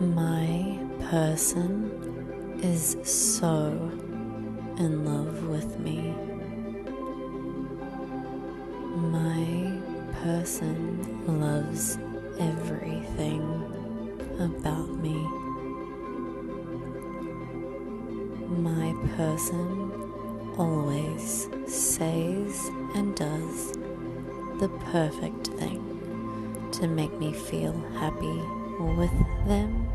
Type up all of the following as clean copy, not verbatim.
My person is so in love with me. My person loves everything about me. My person always says and does the perfect thing to make me feel happy with them,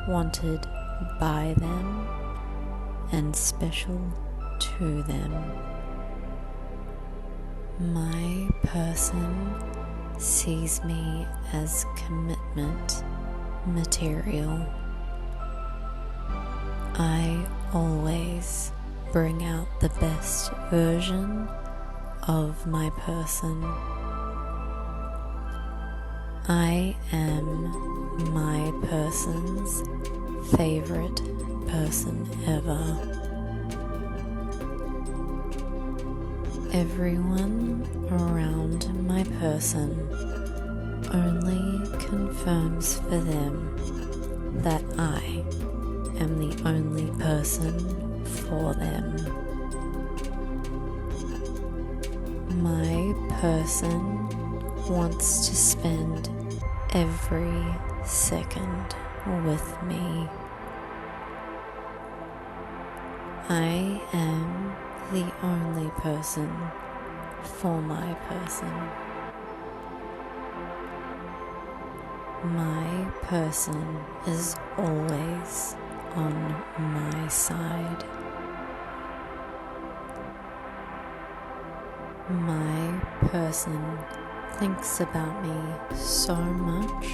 wanted by them, and special to them. My person sees me as commitment material. I always bring out the best version of my person. I am my person's favorite person ever. Everyone around my person only confirms for them that I am the only person for them. My person wants to spend every second with me. I am the only person for my person. My person is always on my side. My person thinks about me so much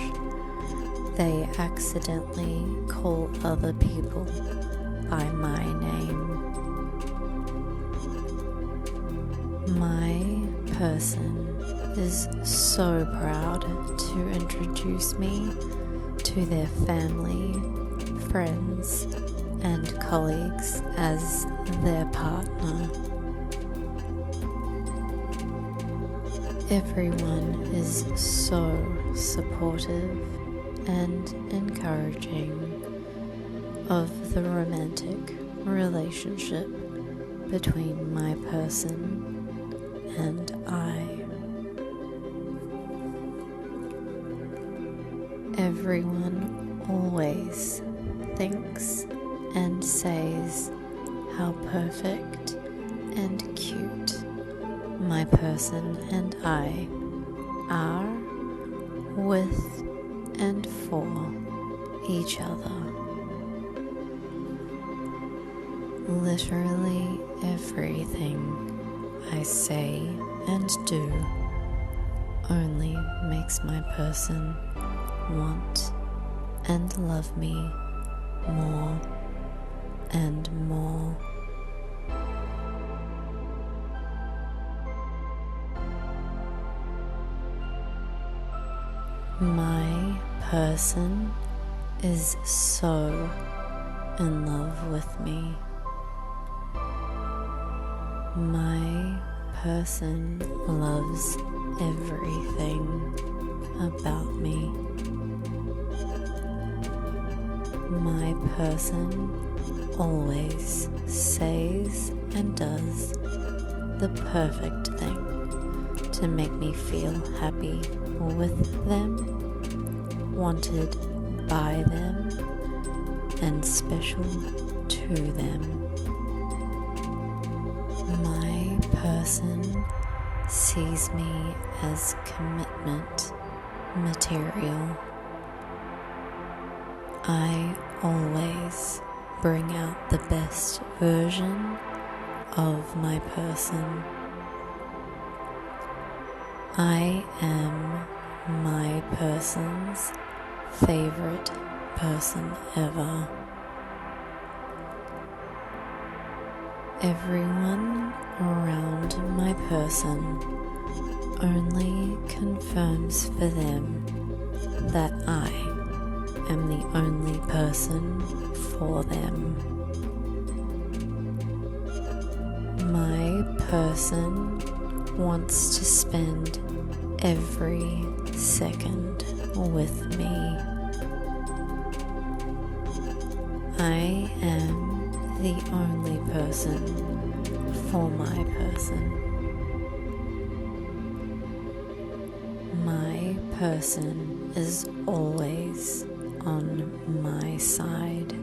they accidentally call other people by my name. My person is so proud to introduce me to their family, friends, and colleagues as their partner. Everyone is so supportive and encouraging of the romantic relationship between my person and I. Everyone always thinks and says how perfect and cute my person and I are with and for each other. Literally everything I say and do only makes my person want and love me more and more. My person is so in love with me. My person loves everything about me. My person always says and does the perfect thing to make me feel happy with them, wanted by them, and special to them. My person sees me as commitment material. I always bring out the best version of my person. I am my person's favorite person ever. Everyone around my person only confirms for them that I am the only person for them. My person wants to spend every second with me. I am the only person for my person. My person is always on my side.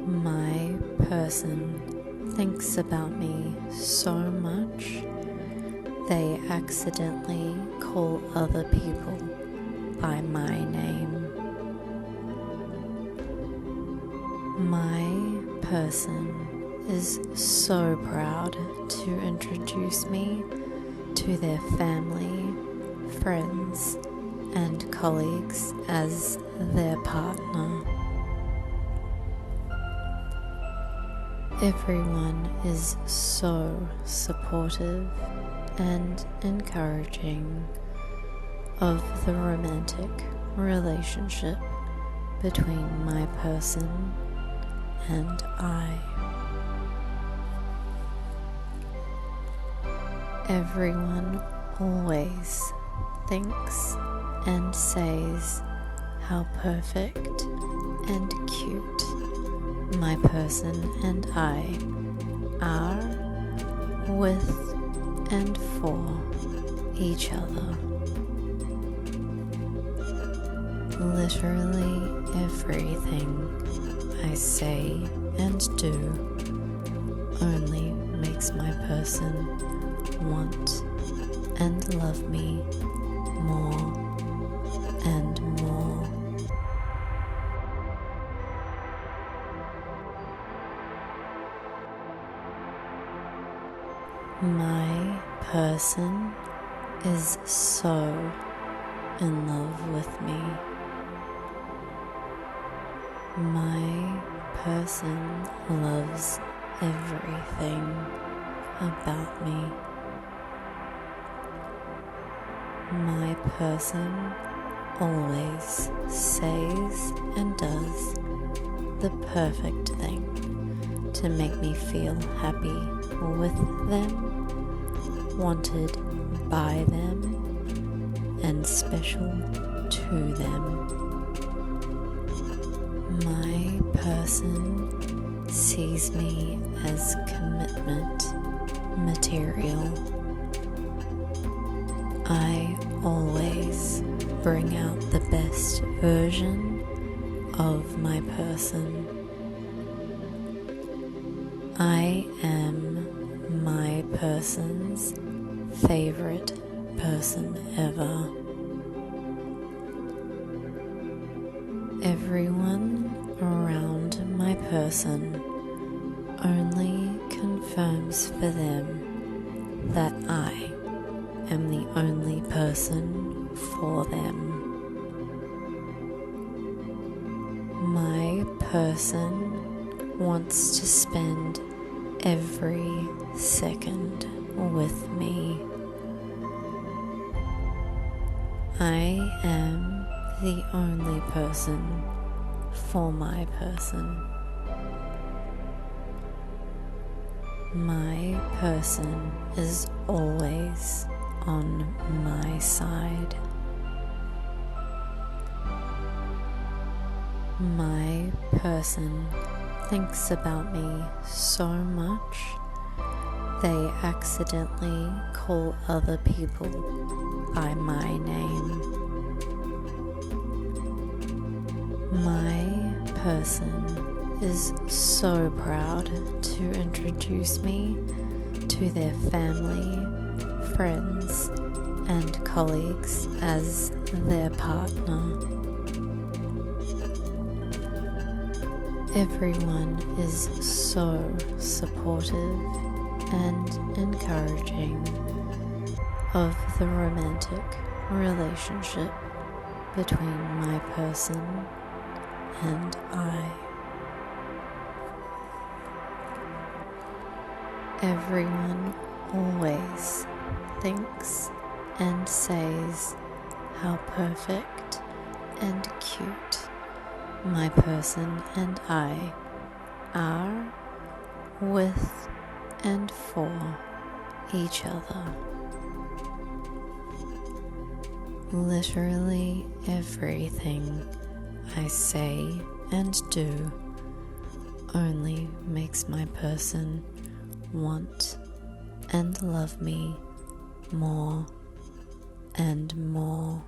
My person thinks about me so much they accidentally call other people by my name. My person is so proud to introduce me to their family, friends, and colleagues as their partner. Everyone is so supportive and encouraging of the romantic relationship between my person and I. Everyone always thinks and says how perfect and cute my person and I are with and for each other. Literally everything I say and do only makes my person want and love me more and more. My person is so in love with me. My person loves everything about me. My person always says and does the perfect thing to make me feel happy with them, wanted by them, and special to them. My person sees me as commitment material. I always bring out the best version of my person. I am my person's favorite person ever. Everyone around my person only confirms for them that I am the only person for them. My person wants to spend every second with me. I am the only person for my person. My person is always on my side. My person thinks about me so much they accidentally call other people by my name. My person is so proud to introduce me to their family, friends, and colleagues as their partner. Everyone is so supportive and encouraging of the romantic relationship between my person and I. Everyone always thinks and says how perfect and cute my person and I are with and for each other. Literally everything I say and do only makes my person want and love me more and more.